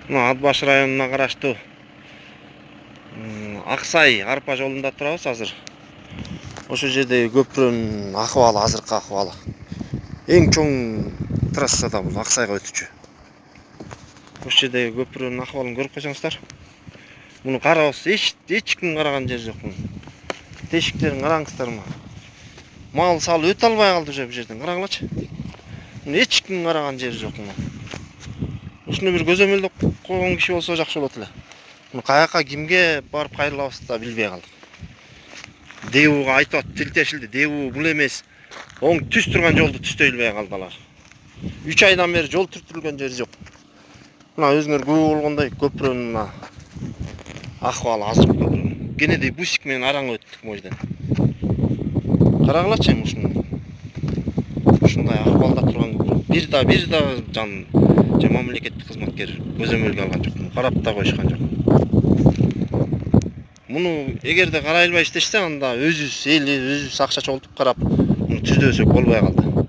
Ат Баш районуна караштуу Аксай арпа жолунда турабыз азыр. Ошол жердеги көпүрөнүн акыбалы, азыркы акыбалы. Эң чоң трассада бул Аксайга өтүчү. Ошол жердеги көпүрөнүн акыбалын көрүп койсоңуздар. Муну карабыз, эч ким караган жер жок. Тешиктерин караңыздармы? Мал салып өтө албай калды уже бул жерден. Караңылачы. Эч ким караган жер жок. Ушуну бир көзөмөлдөп койгон киши болсо жакшы болот эле. Муну каяка кимге барып кайрылабыз да билбей калдык. ДУга айтып атып тил тешилди. ДУ бул эмес. Оң түз турган жолду түздөй билбей калдылар. 3 айдан бери жол түртүлгөн жер жок. Мына өзүңөр көрүп болгондой көпүрөнүн мына акыбалы азыр көпүрөн. Кенеди бусик менен араң өттүк мойдон. Карагылачы ушуну. Ушундай акыбалда турган көпүрөн. Бир да жан мамлекеттик кызматкер көзөмөлгө алган жок. Карап да коюшкан жок. Муну эгерде карай албай иштешсе, анда өзүбүз акча чогултуп карап, муну түздөсөк болбой калды.